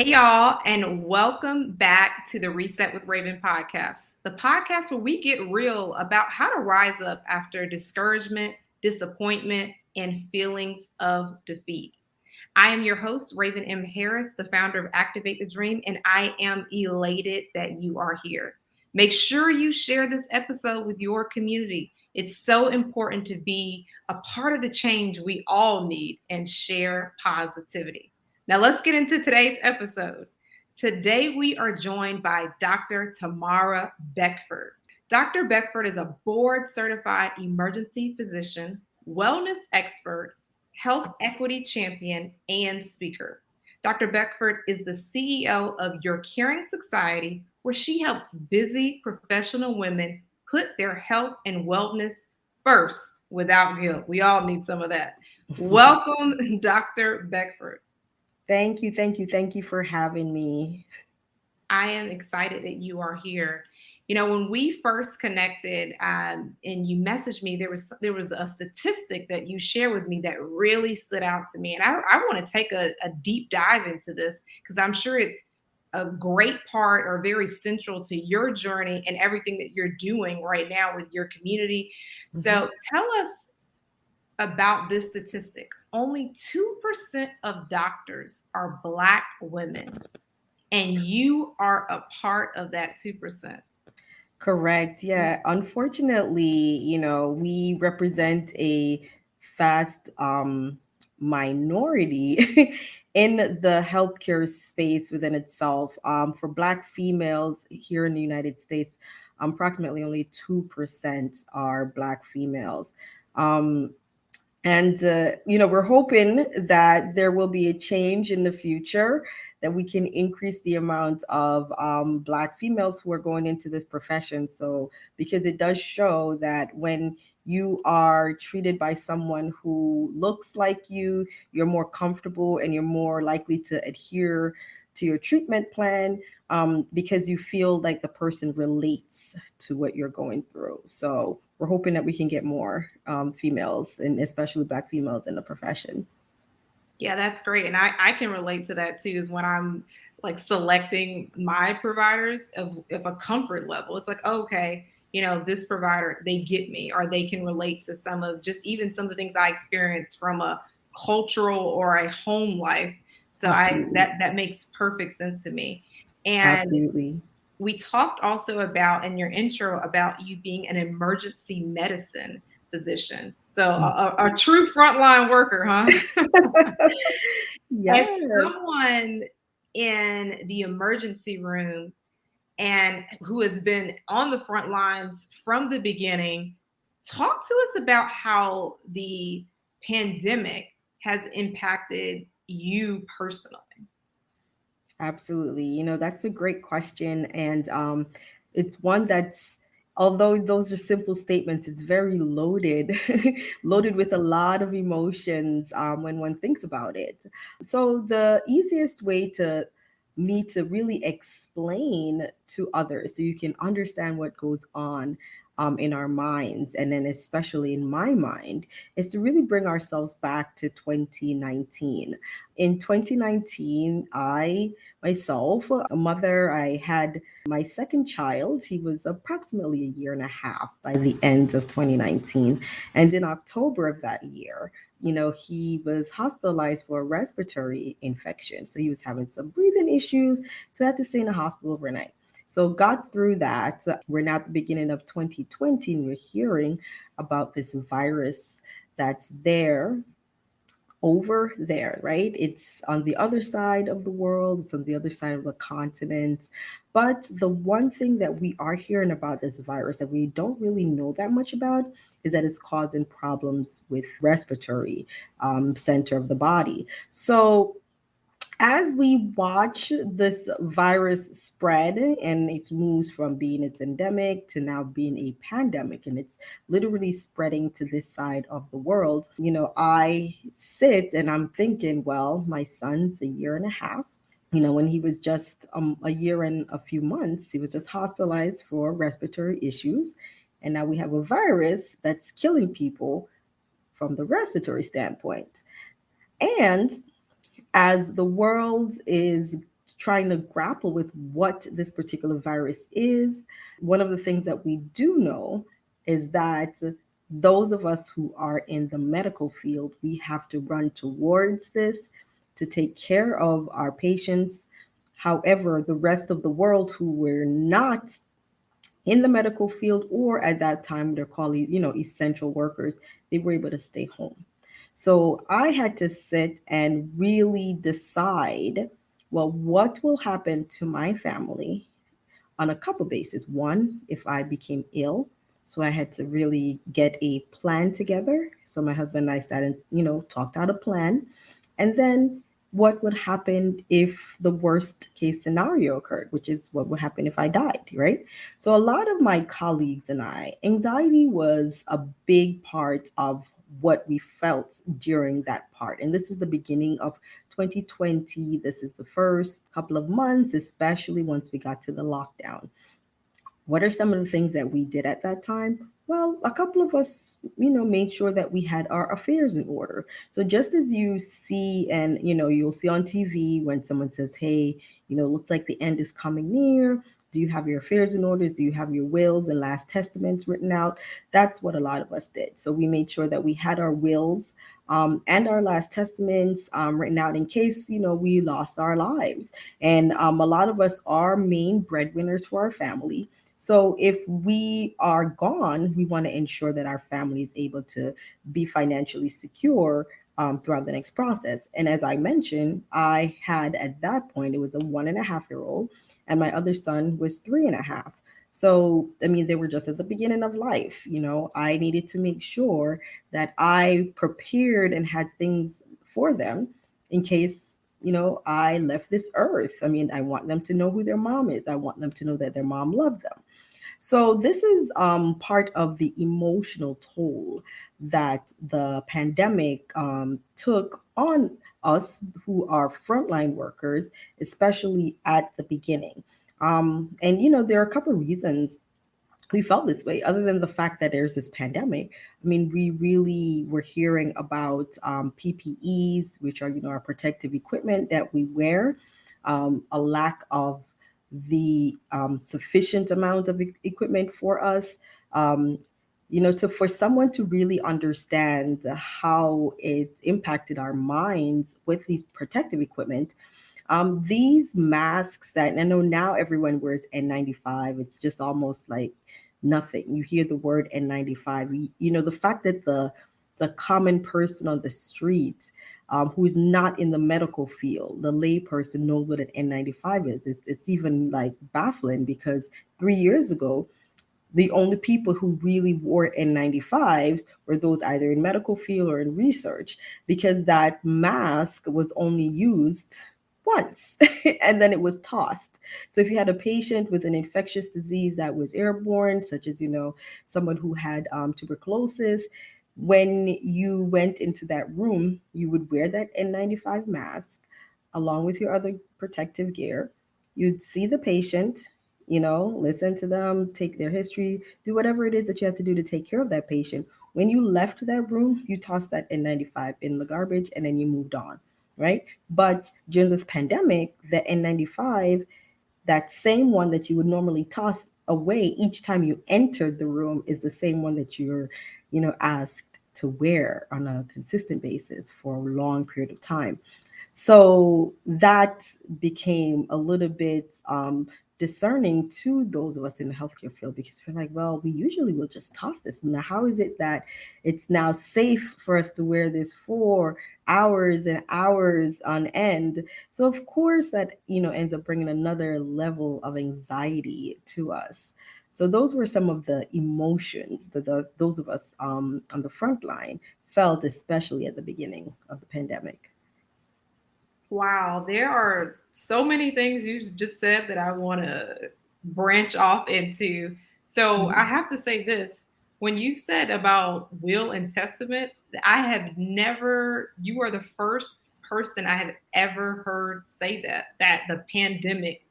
Hey, y'all, and welcome back to the Reset with Raven podcast, the podcast where we get real about how to rise up after discouragement, disappointment, and feelings of defeat. I am your host, Raven M. Harris, the founder of Activate the Dream, and I am elated that you are here. Make sure you share this episode with your community. It's so important to be a part of the change we all need and share positivity. Now, let's get into today's episode. Today, we are joined by Dr. Tamara Beckford. Dr. Beckford is a board certified emergency physician, wellness expert, health equity champion, and speaker. Dr. Beckford is the CEO of Your Caring Society, where she helps busy professional women put their health and wellness first without guilt. We all need some of that. Welcome, Dr. Beckford. Thank you for having me. I am excited that you are here. You know, when we first connected and you messaged me, there was a statistic that you shared with me that really stood out to me. And I want to take a deep dive into this because I'm sure it's a great part or very central to your journey and everything that you're doing right now with your community. So tell us about this statistic. Only 2% of doctors are Black women, and you are a part of that 2%. Correct. Yeah. Unfortunately, we represent a vast minority in the healthcare space within itself. For Black females here in the United States, approximately only 2% are Black females. Um, And we're hoping that there will be a change in the future, that we can increase the amount of Black females who are going into this profession. So, because it does show that when you are treated by someone who looks like you're more comfortable and you're more likely to adhere to your treatment plan, because you feel like the person relates to what you're going through. So we're hoping that we can get more females, and especially Black females, in the profession. Yeah, that's great. And I can relate to that too, is when I'm like selecting my providers of a comfort level. It's like, okay, this provider, they get me, or they can relate to some of just even some of the things I experience from a cultural or a home life. So I Absolutely. that makes perfect sense to me. And Absolutely. we talked also about in your intro about you being an emergency medicine physician. So a true frontline worker, huh? As Yes. someone in the emergency room and who has been on the front lines from the beginning, talk to us about how the pandemic has impacted you personally. Absolutely. That's a great question. And it's one that's, although those are simple statements, it's very loaded, loaded with a lot of emotions when one thinks about it. So, the easiest way to me to really explain to others so you can understand what goes on in our minds, and then especially in my mind, is to really bring ourselves back to 2019. In 2019, I myself, a mother, I had my second child. He was approximately a year and a half by the end of 2019. And in October of that year, he was hospitalized for a respiratory infection. So he was having some breathing issues. So I had to stay in the hospital overnight. So got through that. We're now at the beginning of 2020, and we're hearing about this virus that's over there, right? It's on the other side of the world, it's on the other side of the continent. But the one thing that we are hearing about this virus that we don't really know that much about is that it's causing problems with respiratory center of the body. So as we watch this virus spread, and it moves from being it's endemic to now being a pandemic, and it's literally spreading to this side of the world, I sit and I'm thinking, well, my son's a year and a half. When he was just a year and a few months, he was just hospitalized for respiratory issues. And now we have a virus that's killing people from the respiratory standpoint. And as the world is trying to grapple with what this particular virus is. One of the things that we do know is that those of us who are in the medical field, we have to run towards this to take care of our patients. However, the rest of the world who were not in the medical field, or at that time they're called, essential workers, they were able to stay home. So I had to sit and really decide, well, what will happen to my family on a couple bases. One, if I became ill. So I had to really get a plan together. So my husband and I sat and, talked out a plan. And then what would happen if the worst case scenario occurred, which is what would happen if I died, right? So a lot of my colleagues and I, anxiety was a big part of what we felt during that part. And this is the beginning of 2020. This is the first couple of months, especially once we got to the lockdown. What are some of the things that we did at that time? Well, a couple of us, made sure that we had our affairs in order. So just as you see, and you'll see on TV when someone says, "Hey, looks like the end is coming near. Do you have your affairs in order? Do you have your wills and last testaments written out?" That's what a lot of us did. So we made sure that we had our wills and our last testaments written out in case we lost our lives. And a lot of us are main breadwinners for our family. So if we are gone, we want to ensure that our family is able to be financially secure throughout the next process. And as I mentioned, I had at that point, it was a 1.5 year old, and my other son was 3.5. So, I mean, they were just at the beginning of life. I needed to make sure that I prepared and had things for them in case I left this earth. I mean, I want them to know who their mom is. I want them to know that their mom loved them. So this is part of the emotional toll that the pandemic took on us who are frontline workers, especially at the beginning. And there are a couple of reasons we felt this way, other than the fact that there's this pandemic. I mean, we really were hearing about PPEs, which are our protective equipment that we wear, a lack of the sufficient amount of equipment for us. Um, to for someone to really understand how it impacted our minds with these protective equipment, these masks that I know now everyone wears N95, it's just almost like nothing. You hear the word N95. The fact that the common person on the street who is not in the medical field, the lay person knows what an N95 is. It's even like baffling because 3 years ago, the only people who really wore N95s were those either in medical field or in research, because that mask was only used once and then it was tossed. So if you had a patient with an infectious disease that was airborne, such as someone who had tuberculosis, when you went into that room, you would wear that N95 mask along with your other protective gear. You'd see the patient, listen to them, take their history, do whatever it is that you have to do to take care of that patient. When you left that room, you tossed that N95 in the garbage and then you moved on, right? But during this pandemic, the N95, that same one that you would normally toss away each time you entered the room, is the same one that you're, asked to wear on a consistent basis for a long period of time. So that became a little bit discerning to those of us in the healthcare field, because we're like, well, we usually will just toss this. Now, how is it that it's now safe for us to wear this for hours and hours on end? So, of course, that ends up bringing another level of anxiety to us. So those were some of the emotions that those of us on the front line felt, especially at the beginning of the pandemic. Wow, there are so many things you just said that I want to branch off into. So I Mhm. have to say this. When you said about will and testament, I have never, you are the first person I have ever heard say that the pandemic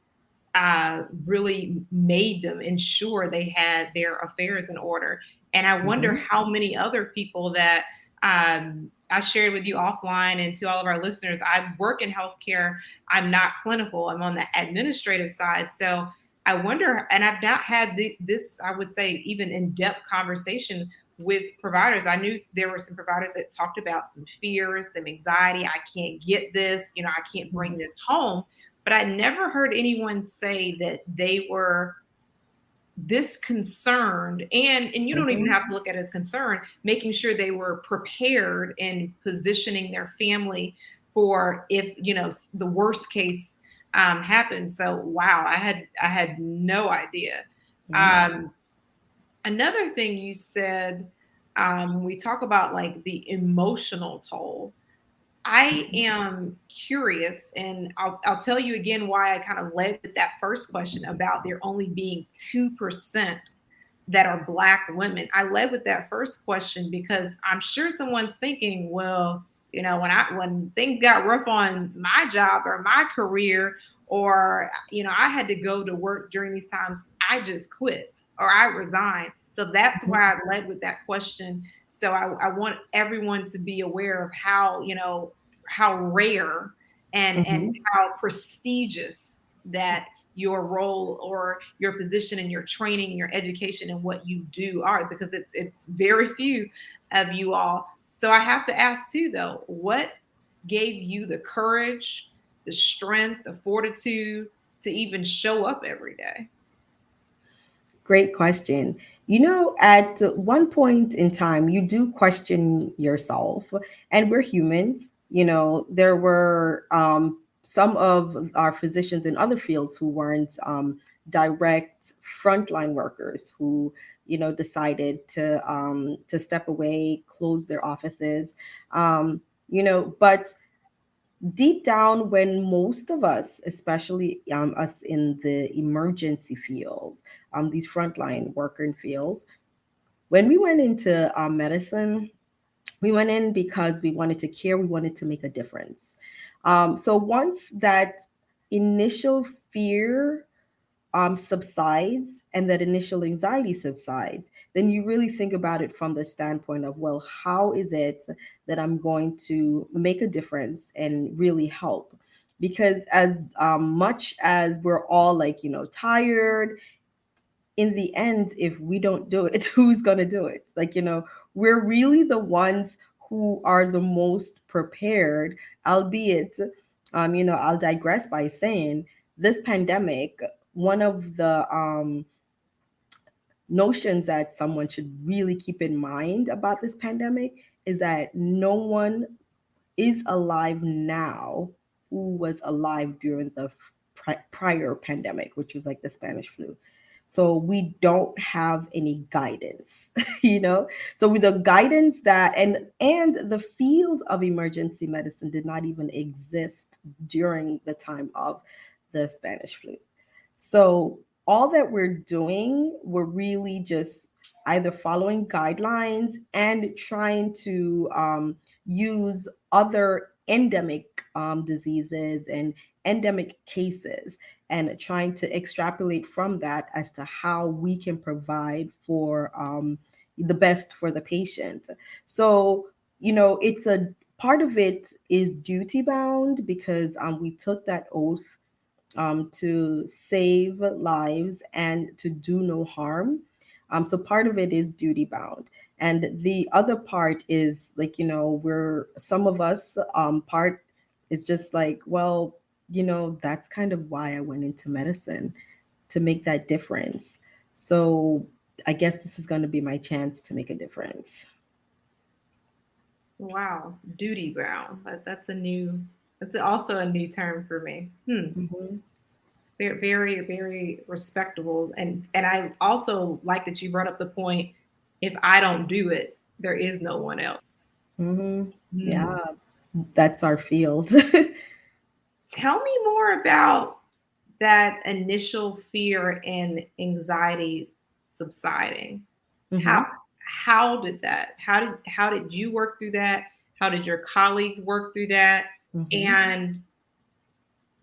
really made them ensure they had their affairs in order. And I wonder Mhm. how many other people that I shared with you offline and to all of our listeners, I work in healthcare. I'm not clinical, I'm on the administrative side. So I wonder, and I've not had this, I would say, even in depth conversation with providers. I knew there were some providers that talked about some fears, some anxiety. I can't get this, I can't bring Mhm. this home. But I never heard anyone say that they were this concerned, and you don't even Mhm. have to look at it as concern, making sure they were prepared and positioning their family for if the worst case happens. So wow, I had no idea. Yeah. um, Another thing you said, when we talk about like the emotional toll, I Mhm. am curious, and I'll tell you again why I kind of led with that first question about there only being 2% that are Black women. I led with that first question because I'm sure someone's thinking, well, when things got rough on my job or my career, or I had to go to work during these times, I just quit or I resigned. So that's Mhm. why I led with that question. So I want everyone to be aware of how rare and Mhm. how prestigious that your role or your position and your training and your education and what you do are, because it's very few of you all. So I have to ask too, though, what gave you the courage, the strength, the fortitude to even show up every day? Great question. At one point in time, you do question yourself, and we're humans. There were some of our physicians in other fields who weren't direct frontline workers who, decided to step away, close their offices. But deep down, when most of us, especially us in the emergency fields, these frontline worker fields, when we went into medicine, we went in because we wanted to care, we wanted to make a difference. So once that initial fear subsides and that initial anxiety subsides, then you really think about it from the standpoint of, well, how is it that I'm going to make a difference and really help? Because as much as we're all like, tired, in the end, if we don't do it, who's going to do it? Like, we're really the ones who are the most prepared, albeit, I'll digress by saying this pandemic, one of the notions that someone should really keep in mind about this pandemic is that no one is alive now who was alive during the prior pandemic, which was like the Spanish flu. So we don't have any guidance, you know. So with the guidance that and the field of emergency medicine did not even exist during the time of the Spanish flu. So all that we're doing, we're really just either following guidelines and trying to use other endemic diseases and endemic cases and trying to extrapolate from that as to how we can provide for the best for the patient. So, it's a part of it is duty bound because we took that oath to save lives and to do no harm. So part of it is duty bound. And the other part is like, we're some of us, part is just like, well, that's kind of why I went into medicine to make that difference. So I guess this is going to be my chance to make a difference. Wow, duty bound. That's also a new term for me. Hmm. Very, very, very respectable. And I also like that you brought up the point, if I don't do it, there is no one else. Hmm. Hmm. Yeah, that's our field. Tell me more about that initial fear and anxiety subsiding. How Hmm. how did that? How did you work through that? How did your colleagues work through that? Hmm. And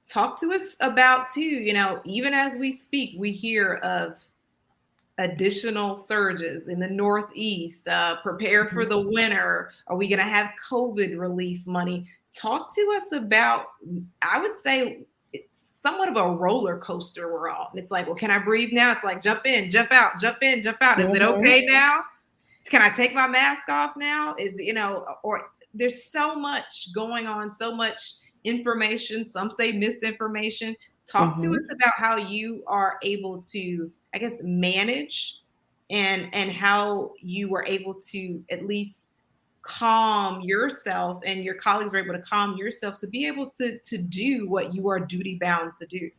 talk to us about too, even as we speak, we hear of additional surges in the Northeast, prepare for Mhm. the winter. Are we going to have COVID relief money? Talk to us about, I would say, it's somewhat of a roller coaster we're on. It's like, well, can I breathe now? It's like, jump in, jump out, jump in, jump out. Is it Mhm. okay now? Can I take my mask off now? Or there's so much going on, so much information, some say misinformation. Talk to us Mhm. about how you are able to, I guess, manage and how you were able to at least calm yourself and your colleagues were able to calm yourself to be able to do what you are duty bound to do.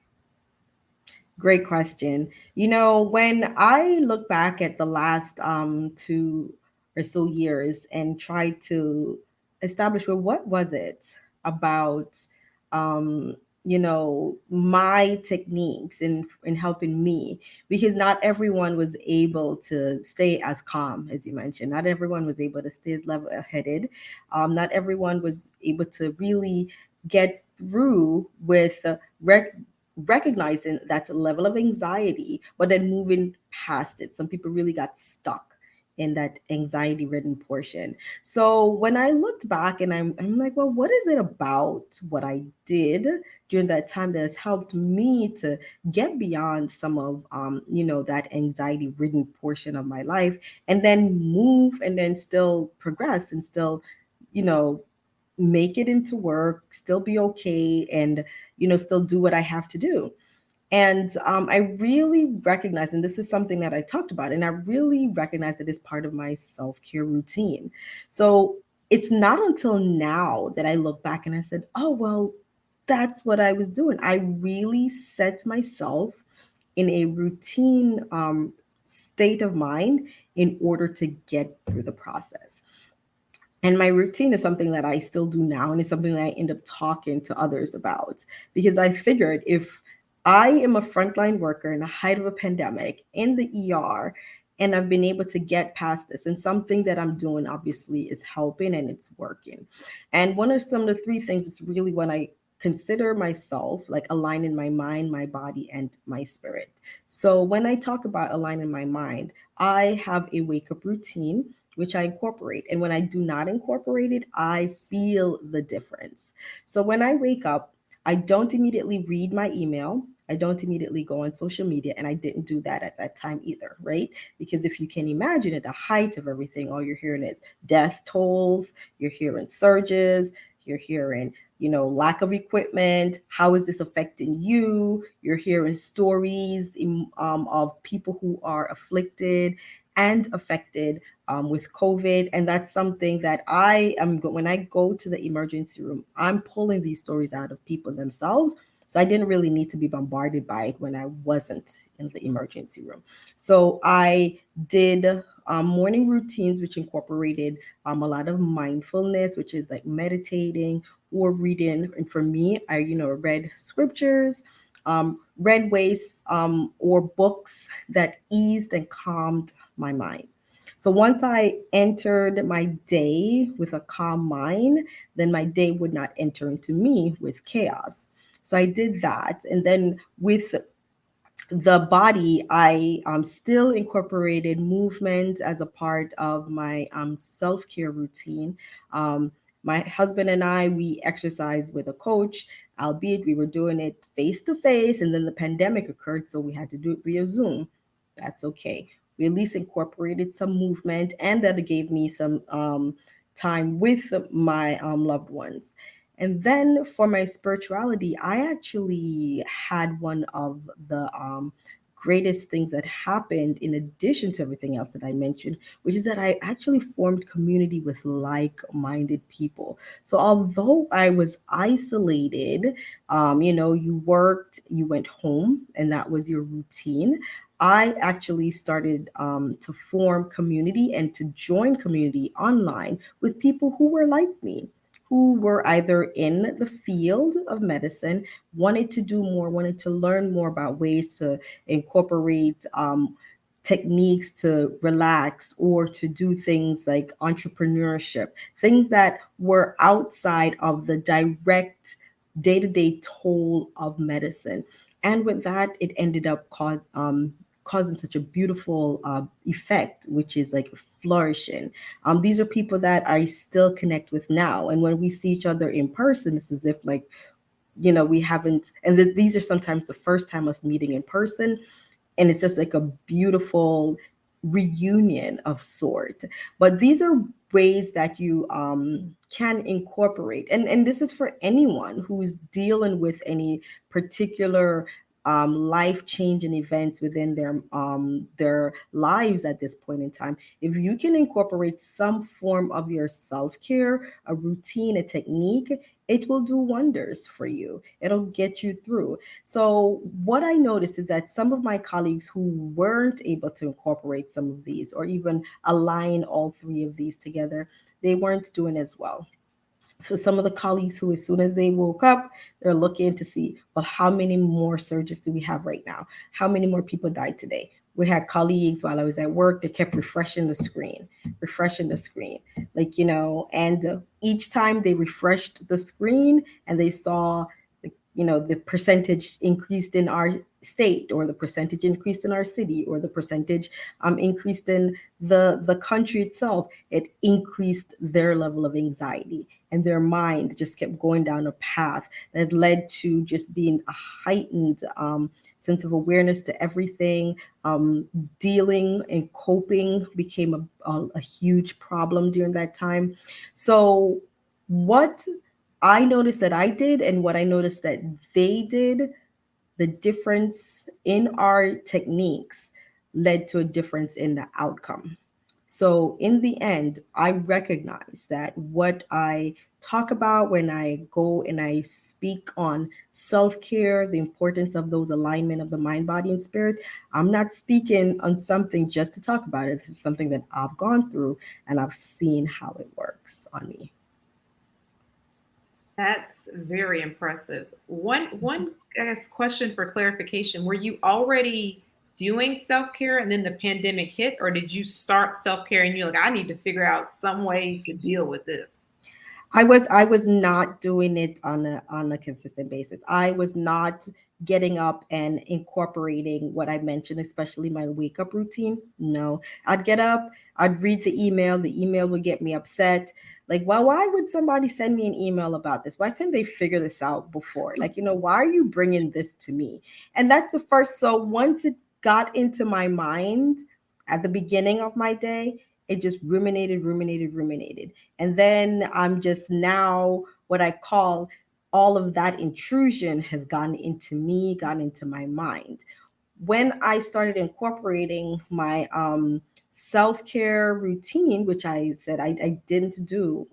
Great question. When I look back at the last 2 or so years and try to establish, well, what was it about, um, my techniques in helping me? Because not everyone was able to stay as calm as you mentioned. Not everyone was able to stay as level headed. Not everyone was able to really get through with recognizing that level of anxiety, but then moving past it. Some people really got stuck in that anxiety ridden portion. So when I looked back and I'm like, well, what is it about what I did during that time that has helped me to get beyond some of, that anxiety ridden portion of my life and then move and then still progress and still, you know, make it into work, still be okay, and still do what I have to do. And I really recognize, and this is something that I talked about, and I really recognize it as part of my self care routine. So it's not until now that I look back and I said, oh, well, that's what I was doing. I really set myself in a routine state of mind in order to get through the process. And my routine is something that I still do now, and it's something that I end up talking to others about because I figured if I am a frontline worker in the height of a pandemic in the ER, and I've been able to get past this, and something that I'm doing obviously is helping and it's working. And one of some of the three things is really when I consider myself like aligning my mind, my body, and my spirit. So when I talk about aligning my mind, I have a wake up routine which I incorporate. And when I do not incorporate it, I feel the difference. So when I wake up, I don't immediately read my email. I don't immediately go on social media. And I didn't do that at that time either, right? Because if you can imagine at the height of everything, all you're hearing is death tolls, you're hearing surges, you're hearing lack of equipment. How is this affecting you? You're hearing stories of people who are afflicted and affected with COVID. And that's something that when I go to the emergency room, I'm pulling these stories out of people themselves. So I didn't really need to be bombarded by it when I wasn't in the emergency room. So I did morning routines, which incorporated a lot of mindfulness, which is like meditating or reading. And for me, I, read scriptures, read ways or books that eased and calmed my mind. So once I entered my day with a calm mind, then my day would not enter into me with chaos. So I did that. And then with the body, I still incorporated movement as a part of my self care routine. Um, my husband and I, we exercise with a coach, albeit we were doing it face to face, and then the pandemic occurred, so we had to do it via Zoom. That's okay. We at least incorporated some movement, and that gave me some time with my loved ones. And then for my spirituality, I actually had one of the greatest things that happened in addition to everything else that I mentioned, which is that I actually formed community with like minded people. So although I was isolated, you worked, you went home, and that was your routine. I actually started to form community and to join community online with people who were like me, who were either in the field of medicine, wanted to do more, wanted to learn more about ways to incorporate techniques to relax or to do things like entrepreneurship, things that were outside of the direct day to day toll of medicine. And with that, it ended up causing such a beautiful effect, which is like flourishing. These are people that I still connect with now, and when we see each other in person, it's as if like, we haven't, and these are sometimes the first time us meeting in person, and it's just like a beautiful reunion of sort. But these are ways that you can incorporate, and this is for anyone who's dealing with any particular life changing events within their lives at this point in time. If you can incorporate some form of your self-care, a routine, a technique, it will do wonders for you. It'll get you through. So, what I noticed is that some of my colleagues who weren't able to incorporate some of these or even align all three of these together, they weren't doing as well. For some of the colleagues who, as soon as they woke up, they're looking to see, well, how many more surges do we have right now? How many more people died today? We had colleagues while I was at work, they kept refreshing the screen, like, and each time they refreshed the screen and they saw, the percentage increased in our state, or the percentage increased in our city, or the percentage increased in the country itself, it increased their level of anxiety, and their mind just kept going down a path that led to just being a heightened sense of awareness to everything. Dealing and coping became a huge problem during that time. So, what I noticed that I did, and what I noticed that they did, the difference in our techniques led to a difference in the outcome. So, in the end, I recognize that what I talk about when I go and I speak on self care, the importance of those alignment of the mind, body, and spirit, I'm not speaking on something just to talk about it. This is something that I've gone through and I've seen how it works on me. That's very impressive. One I guess question for clarification: were you already doing self care and then the pandemic hit, or did you start self care and you're like, I need to figure out some way to deal with this? I was not doing it on a consistent basis. I was not getting up and incorporating what I mentioned, especially my wake up routine. No, I'd get up, I'd read the email. The email would get me upset. Like, well, why would somebody send me an email about this? Why couldn't they figure this out before? Like, why are you bringing this to me? And that's the first. So once it got into my mind at the beginning of my day, it just ruminated, ruminated, ruminated. And then I'm just now what I call, all of that intrusion has gotten into me, gotten into my mind. When I started incorporating my self care routine, which I said I didn't do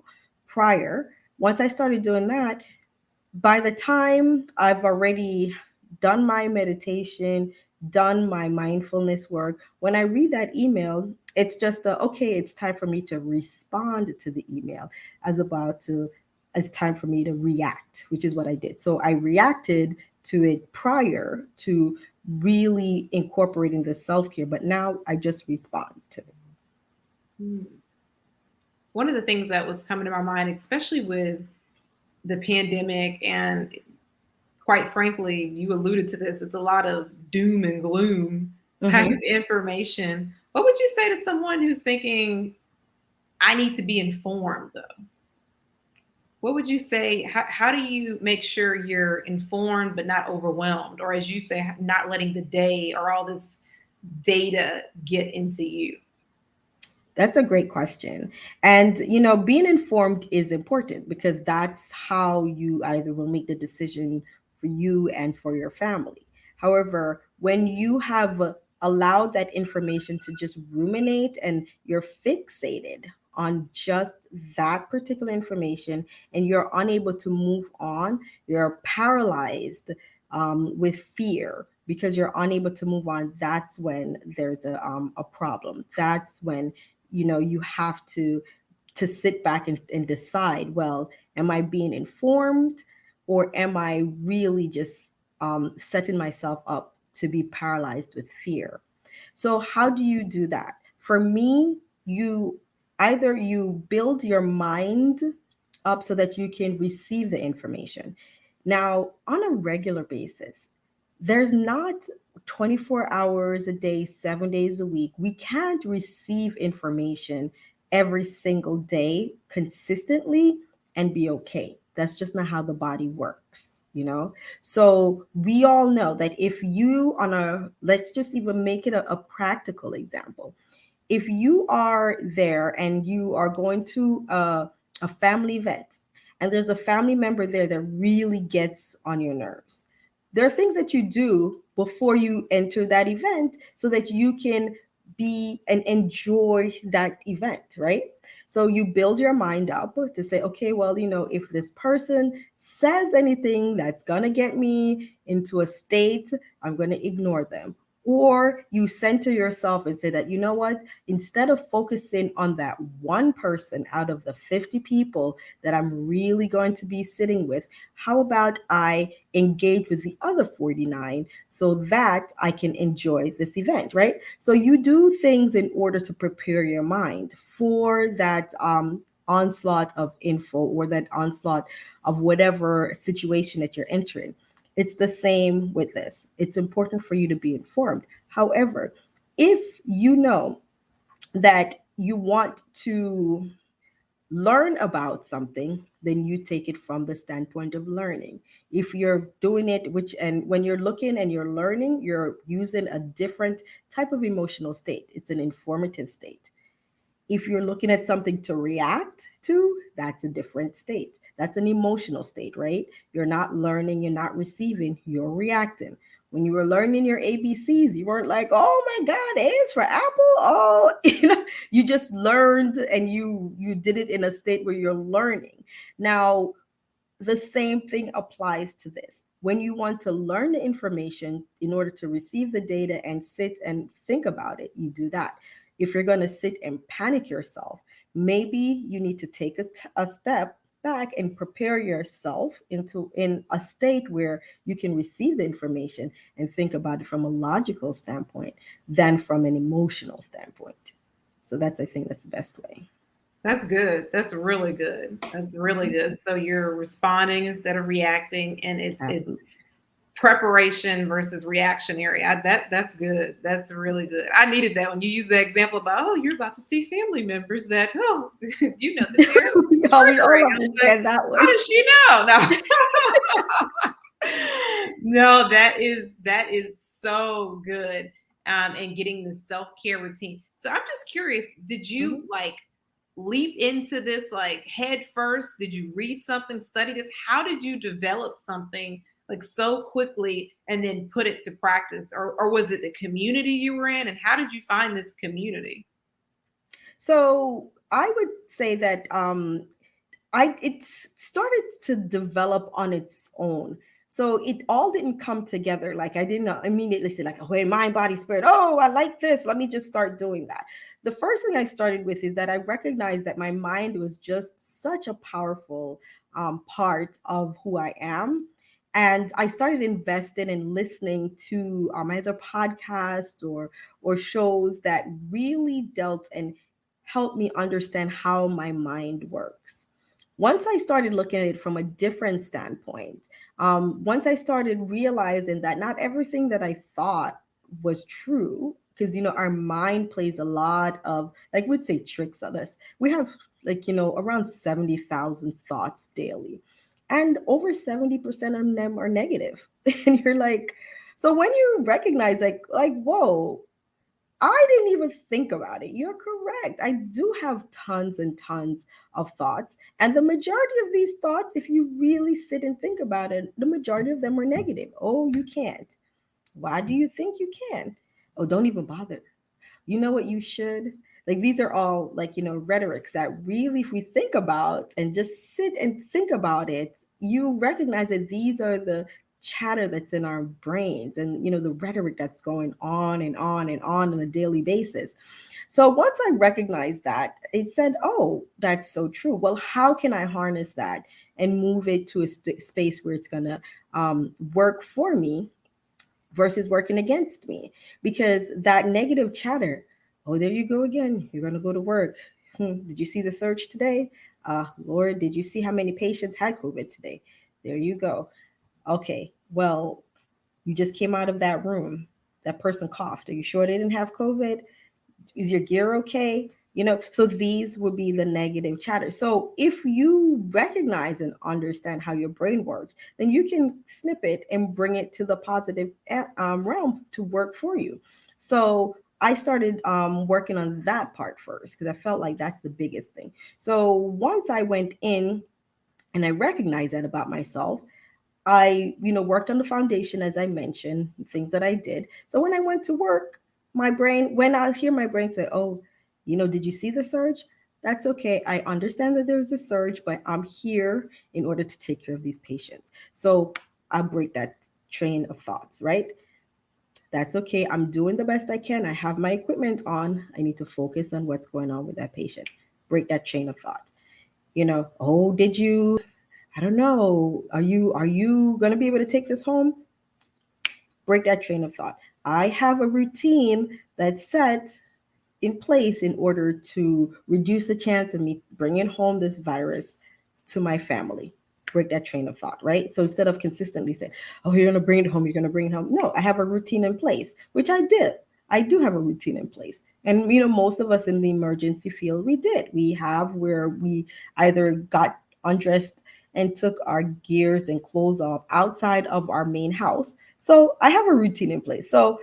prior, once I started doing that, by the time I've already done my meditation, done my mindfulness work, when I read that email, it's just okay, it's time for me to respond to the email as about to it's time for me to react, which is what I did. So I reacted to it prior to really incorporating the self-care, but now I just respond to it. Hmm. One of the things that was coming to my mind, especially with the pandemic, and quite frankly, you alluded to this, it's a lot of doom and gloom type of Hmm. information. What would you say to someone who's thinking, I need to be informed though? What would you say? How do you make sure you're informed but not overwhelmed? Or, as you say, not letting the day or all this data get into you? That's a great question. And, being informed is important because that's how you either will make the decision for you and for your family. However, when you have allowed that information to just ruminate and you're fixated on just that particular information and you're unable to move on, you're paralyzed with fear because you're unable to move on. That's when there's a problem. That's when you have to sit back and decide, well, am I being informed, or am I really just setting myself up to be paralyzed with fear? So how do you do that? For me, you either you build your mind up so that you can receive the information. Now, on a regular basis, there's not 24 hours a day, 7 days a week. We can't receive information every single day consistently and be okay. That's just not how the body works, you know? So we all know that if you, on a, let's just even make it a practical example. If you are there and you are going to a family event and there's a family member there that really gets on your nerves, there are things that you do before you enter that event so that you can be and enjoy that event, right? So you build your mind up to say, okay, well, if this person says anything that's going to get me into a state, I'm going to ignore them. Or you center yourself and say that, you know what, instead of focusing on that one person out of the 50 people that I'm really going to be sitting with, how about I engage with the other 49 so that I can enjoy this event, right? So you do things in order to prepare your mind for that onslaught of info or that onslaught of whatever situation that you're entering. It's the same with this. It's important for you to be informed. However, if you know that you want to learn about something, then you take it from the standpoint of learning. If you're doing it, which, and when you're looking and you're learning, you're using a different type of emotional state. It's an informative state. If you're looking at something to react to, that's a different state. That's an emotional state, right? You're not learning, you're not receiving, you're reacting. When you were learning your ABCs, you weren't like, "Oh my God, A is for apple." Oh, you just learned and you did it in a state where you're learning. Now, the same thing applies to this. When you want to learn the information in order to receive the data and sit and think about it, you do that. If you're going to sit and panic yourself, maybe you need to take a step back and prepare yourself into in a state where you can receive the information and think about it from a logical standpoint than from an emotional standpoint. So that's, I think, that's the best way. That's good. That's really good. That's really good. So you're responding instead of reacting, and it's Absolutely. preparation versus reactionary. That's good. That's really good. I needed that when you use the example about, oh, you're about to see family members that, oh, you know that they're Oh, we all triggering. I was like, understand that how one. does she know? No. No, that is so good. And getting the self-care routine. So I'm just curious, did you Mhm. like leap into this like head first? Did you read something, study this? How did you develop something like so quickly and then put it to practice? Or was it the community you were in? And how did you find this community? So I would say that it's started to develop on its own. So it all didn't come together. Like I didn't immediately say like, okay, mind, body, spirit. Oh, I like this. Let me just start doing that. The first thing I started with is that I recognized that my mind was just such a powerful part of who I am. And I started investing in listening to either podcasts or shows that really dealt and helped me understand how my mind works. Once I started looking at it from a different standpoint, once I started realizing that not everything that I thought was true, because our mind plays a lot of, like we'd say, tricks on us. We have like around 70,000 thoughts daily, and over 70% of them are negative. And you're like, so when you recognize like whoa, I didn't even think about it. You're correct. I do have tons and tons of thoughts. And the majority of these thoughts, if you really sit and think about it, the majority of them are negative. Oh, you can't. Why do you think you can? Oh, don't even bother. You know what you should? Like these are all like, rhetorics that really, if we think about and just sit and think about it, you recognize that these are the chatter that's in our brains and, the rhetoric that's going on and on and on a daily basis. So once I recognized that, it said, oh, that's so true. Well, how can I harness that and move it to a space where it's going to work for me versus working against me? Because that negative chatter, oh, there you go again. You're going to go to work. Did you see the surge today? Lord, did you see how many patients had COVID today? There you go. Okay, well, you just came out of that room. that person coughed. Are you sure they didn't have COVID? Is your gear okay? So these would be the negative chatter. So if you recognize and understand how your brain works, then you can snip it and bring it to the positive realm to work for you. So I started working on that part first because I felt like that's the biggest thing. So once I went in and I recognized that about myself, I, worked on the foundation, as I mentioned, things that I did. So when I went to work, when I hear my brain say, oh, did you see the surge? That's okay. I understand that there's a surge, but I'm here in order to take care of these patients. So I'll break that train of thoughts, right? That's okay. I'm doing the best I can. I have my equipment on. I need to focus on what's going on with that patient. Break that chain of thought. Oh, did you, I don't know. Are you going to be able to take this home? Break that train of thought. I have a routine that's set in place in order to reduce the chance of me bringing home this virus to my family. Break that train of thought, right? So instead of consistently saying, oh, you're going to bring it home, you're going to bring it home. No, I have a routine in place, which I did. I do have a routine in place. And, most of us in the emergency field, we did. We have where we either got undressed and took our gears and clothes off outside of our main house. So I have a routine in place. So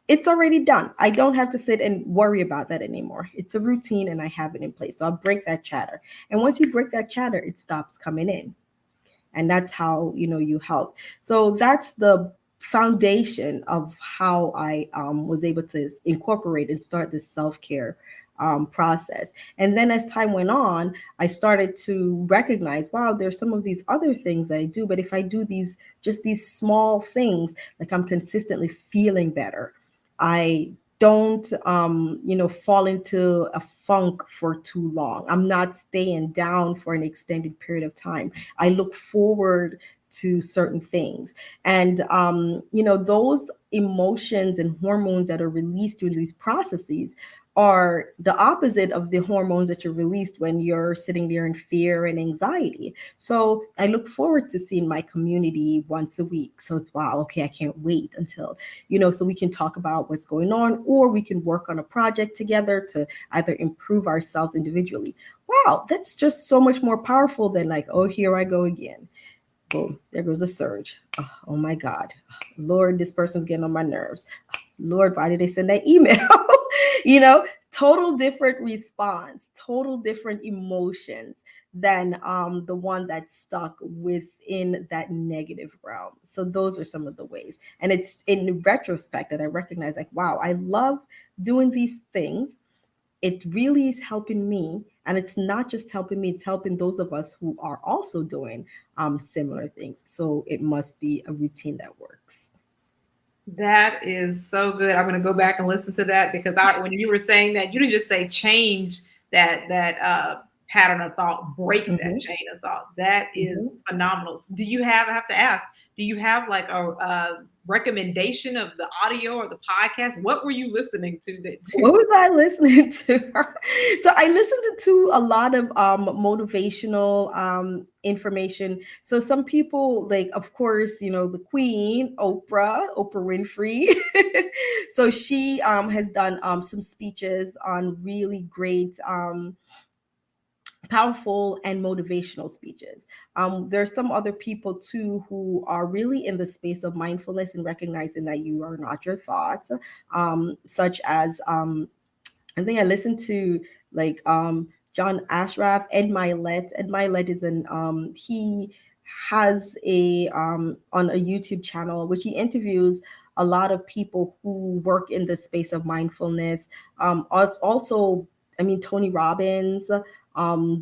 it's already done. I don't have to sit and worry about that anymore. It's a routine and I have it in place. So I'll break that chatter. And once you break that chatter, it stops coming in. And that's how, you help. So that's the foundation of how I was able to incorporate and start this self-care process. And then as time went on, I started to recognize, wow, there's some of these other things I do, but if I do these small things, like I'm consistently feeling better. I don't fall into a funk for too long. I'm not staying down for an extended period of time. I look forward to certain things. And those emotions and hormones that are released through these processes are the opposite of the hormones that you're released when you're sitting there in fear and anxiety. So I look forward to seeing my community once a week. So it's wow, okay, I can't wait until, so we can talk about what's going on, or we can work on a project together to either improve ourselves individually. Wow, that's just so much more powerful than like, oh, here I go again. Boom, there goes a surge. Oh my God. Lord, this person's getting on my nerves. Lord, why did they send that email? Total different response, total different emotions than the one that's stuck within that negative realm. So those are some of the ways. And it's in retrospect that I recognize like, wow, I love doing these things. It really is helping me. And it's not just helping me, it's helping those of us who are also doing similar things. So it must be a routine that works. That is so good. I'm going to go back and listen to that because when you were saying that, you didn't just say change that pattern of thought, break that Mm-hmm. chain of thought. That is Mm-hmm. phenomenal. Do you have? I have to ask. Do you have like a recommendation of the audio or the podcast? What were you listening to? What was I listening to? So I listened to a lot of motivational information. So some people, like, of course, the Queen, Oprah Winfrey. So she has done some speeches on really great powerful and motivational speeches. There's some other people too who are really in the space of mindfulness and recognizing that you are not your thoughts, such as I think I listened to like John Ashraf, Ed Milet. Ed Milet is he has a on a YouTube channel which he interviews a lot of people who work in the space of mindfulness. Also, I mean, Tony Robbins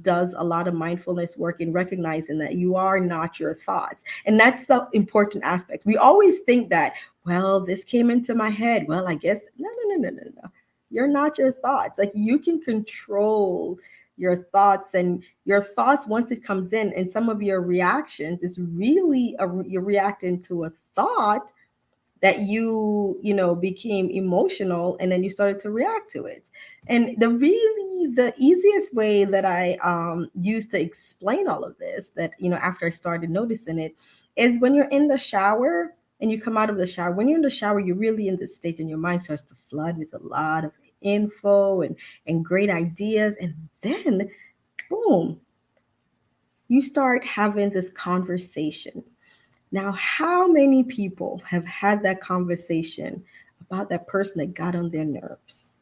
does a lot of mindfulness work in recognizing that you are not your thoughts. And that's the important aspect. We always think that, well, this came into my head. Well, I guess, no. You're not your thoughts. Like you can control your thoughts, and your thoughts, once it comes in, and some of your reactions is really you're reacting to a thought that became emotional, and then you started to react to it. And the easiest way that I use to explain all of this, that after I started noticing it, is when you're in the shower and you come out of the shower. When you're in the shower, you're really in this state, and your mind starts to flood with a lot of info and great ideas. And then, boom, you start having this conversation. Now, how many people have had that conversation about that person that got on their nerves?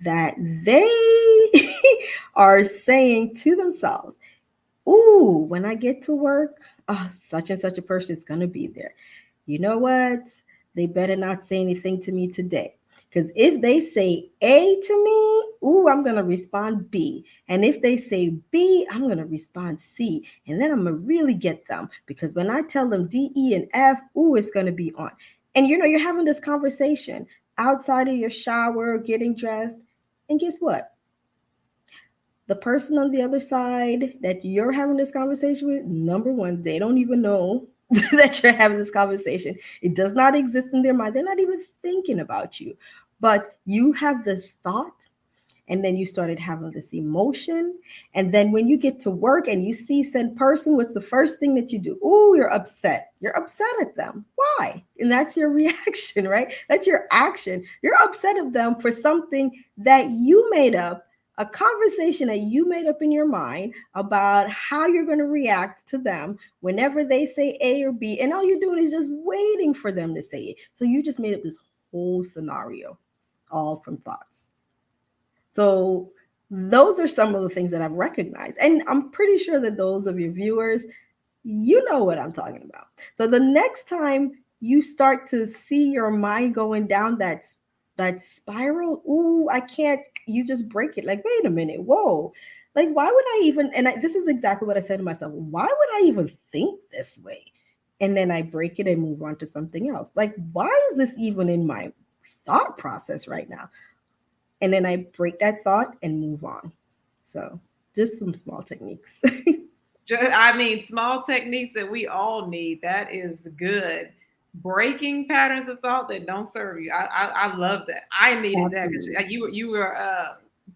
That they are saying to themselves, ooh, when I get to work, oh, such and such a person is going to be there. You know what? They better not say anything to me today. Because if they say A to me, ooh, I'm going to respond B. And if they say B, I'm going to respond C. And then I'm going to really get them. Because when I tell them D, E, and F, ooh, it's going to be on. And you're having this conversation outside of your shower, getting dressed. And guess what? The person on the other side that you're having this conversation with, number one, they don't even know that you're having this conversation. It does not exist in their mind. They're not even thinking about you. But you have this thought, and then you started having this emotion. And then when you get to work and you see said person, what's the first thing that you do? Oh, you're upset. You're upset at them. Why? And that's your reaction, right? That's your action. You're upset at them for something that you made up, a conversation that you made up in your mind about how you're going to react to them whenever they say A or B. And all you're doing is just waiting for them to say it. So you just made up this whole scenario, all from thoughts. So those are some of the things that I've recognized. And I'm pretty sure that those of your viewers, you know what I'm talking about. So the next time you start to see your mind going down that spiral, ooh, I can't, you just break it. Like, wait a minute, whoa. Like, why would I even, this is exactly what I said to myself, why would I even think this way? And then I break it and move on to something else. Like, why is this even in my thought process right now? And then I break that thought and move on. So just some small techniques. I mean, small techniques that we all need. That is good. Breaking patterns of thought that don't serve you. I love that. I needed that because Absolutely. you were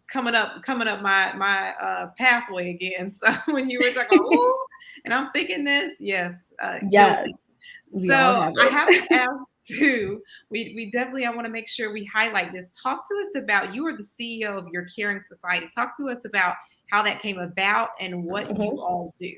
coming up my pathway again. So when you were talking, ooh, and I'm thinking this, yes, Yes, guilty. we all So have I have to it. ask too. We definitely, I want to make sure we highlight this. Talk to us about, you are the CEO of Your Caring Society. Talk to us about how that came about and what you all do.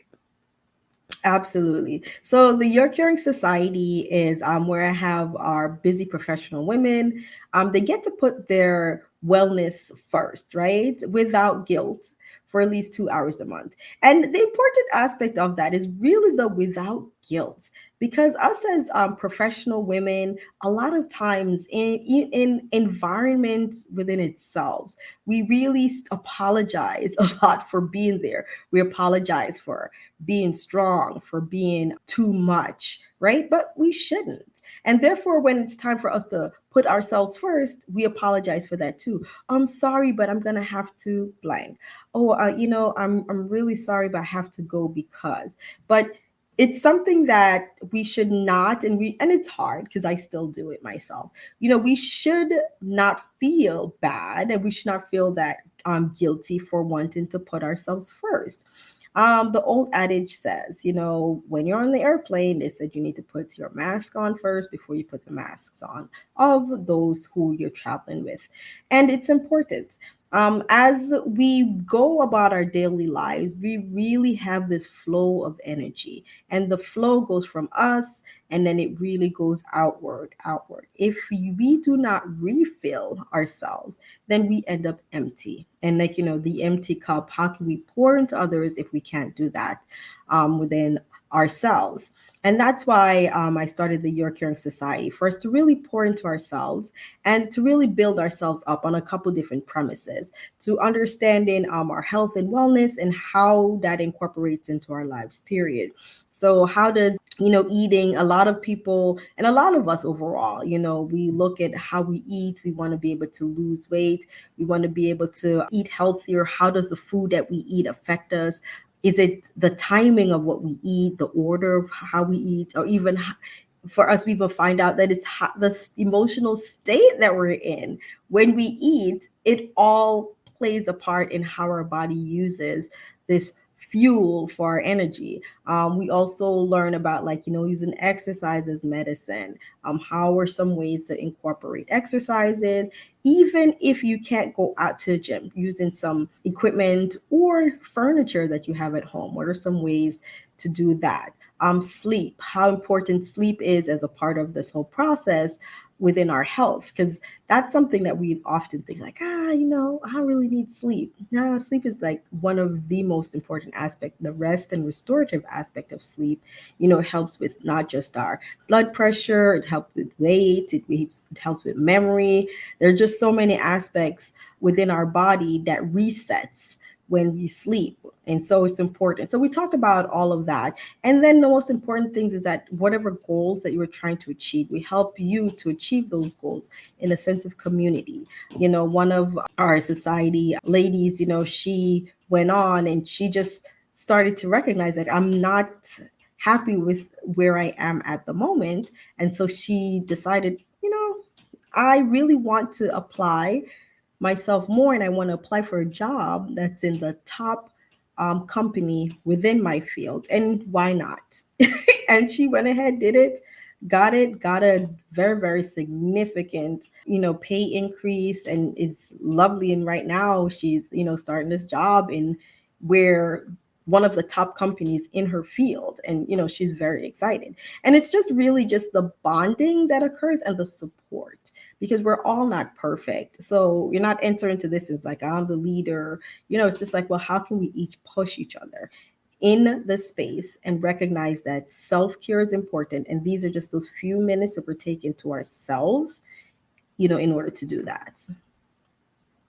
Absolutely. So the Your Caring Society is where I have our busy professional women. They get to put their wellness first, right? Without guilt for at least 2 hours a month. And the important aspect of that is really the without guilt. Because us as professional women, a lot of times in environments within itself, we really apologize a lot for being there. We apologize for being strong, for being too much, right? But we shouldn't. And therefore, when it's time for us to put ourselves first, we apologize for that too. I'm sorry, but I'm gonna have to blank. Oh, I'm really sorry, but I have to go because. But it's something that we should not, and it's hard because I still do it myself. We should not feel bad, and we should not feel that guilty for wanting to put ourselves first. The old adage says, when you're on the airplane, they said you need to put your mask on first before you put the masks on of those who you're traveling with. And it's important. As we go about our daily lives, we really have this flow of energy, and the flow goes from us and then it really goes outward. If we do not refill ourselves, then we end up empty. And like, the empty cup, how can we pour into others if we can't do that within ourselves? And that's why I started the Your Caring Society, for us to really pour into ourselves and to really build ourselves up on a couple different premises, to understanding our health and wellness and how that incorporates into our lives, period. So how does eating, a lot of people and a lot of us overall, we look at how we eat, we want to be able to lose weight, we want to be able to eat healthier. How does the food that we eat affect us? Is it the timing of what we eat, the order of how we eat, or even for us, we will find out that it's the emotional state that we're in when we eat. It all plays a part in how our body uses this fuel for our energy. We also learn about, like, using exercise as medicine. How are some ways to incorporate exercises, even if you can't go out to the gym, using some equipment or furniture that you have at home? What are some ways to do that? Sleep, how important sleep is as a part of this whole process within our health, because that's something that we often think like, I really need sleep. No, sleep is like one of the most important aspect. The rest and restorative aspect of sleep, it helps with not just our blood pressure, it helps with weight, it helps with memory. There are just so many aspects within our body that resets when we sleep. And so it's important. So we talk about all of that. And then the most important things is that whatever goals that you are trying to achieve, we help you to achieve those goals in a sense of community. One of our society ladies, she went on and she just started to recognize that I'm not happy with where I am at the moment. And so she decided, I really want to apply myself more, and I want to apply for a job that's in the top company within my field. And why not? And she went ahead, did it, got a very, very significant, pay increase, and is lovely. And right now she's, starting this job in where one of the top companies in her field. And, she's very excited. And it's just really just the bonding that occurs and the support, because we're all not perfect. So you're not entering into this as like, I'm the leader. It's just like, well, how can we each push each other in the space and recognize that self-care is important? And these are just those few minutes that we're taking to ourselves, in order to do that.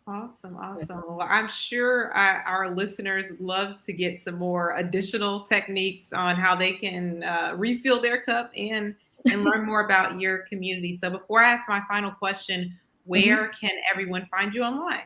Awesome, awesome. Well, I'm sure our listeners would love to get some more additional techniques on how they can refill their cup and learn more about your community. So before I ask my final question, Mhm. where can everyone find you online?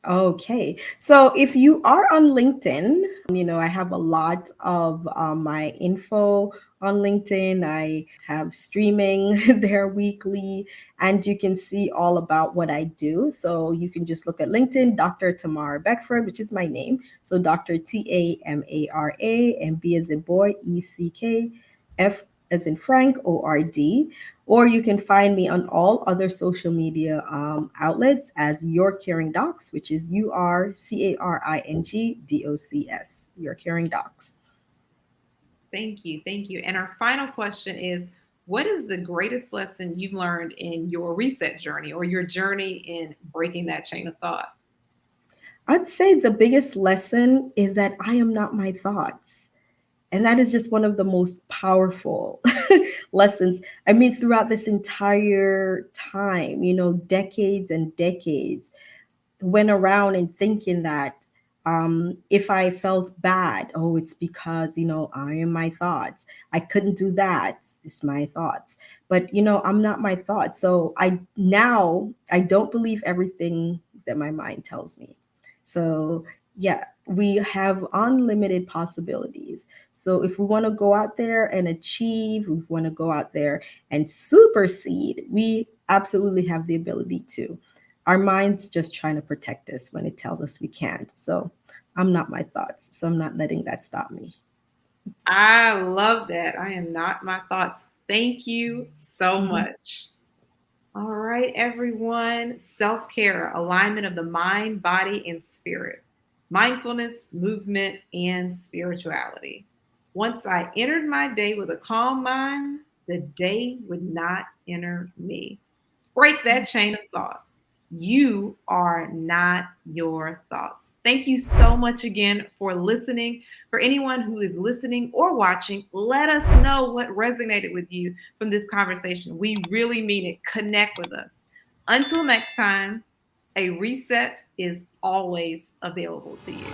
Okay. So if you are on LinkedIn, I have a lot of my info on LinkedIn. I have streaming there weekly, and you can see all about what I do. So you can just look at LinkedIn, Dr. Tamara Beckford, which is my name. So Dr. Tamara, and B as in boy, ECK, F as in Frank, ORD. Or you can find me on all other social media outlets as Your Caring Docs, which is URCaringDocs, Your Caring Docs. Thank you. Thank you. And our final question is, what is the greatest lesson you've learned in your reset journey or your journey in breaking that chain of thought? I'd say the biggest lesson is that I am not my thoughts. And that is just one of the most powerful lessons. I mean, throughout this entire time, decades and decades, went around and thinking that if I felt bad, oh, it's because, I am my thoughts. I couldn't do that. It's my thoughts. But, I'm not my thoughts. So I don't believe everything that my mind tells me. So, yeah, we have unlimited possibilities. So if we want to go out there and achieve, we want to go out there and supersede, we absolutely have the ability to. Our mind's just trying to protect us when it tells us we can't. So I'm not my thoughts. So I'm not letting that stop me. I love that. I am not my thoughts. Thank you so Mhm. much. All right, everyone. Self care, alignment of the mind, body, and spirit, mindfulness, movement, and spirituality. Once I entered my day with a calm mind, the day would not enter me. Break that chain of thought. You are not your thoughts. Thank you so much again for listening. For anyone who is listening or watching, let us know what resonated with you from this conversation. We really mean it. Connect with us. Until next time, a reset is always available to you.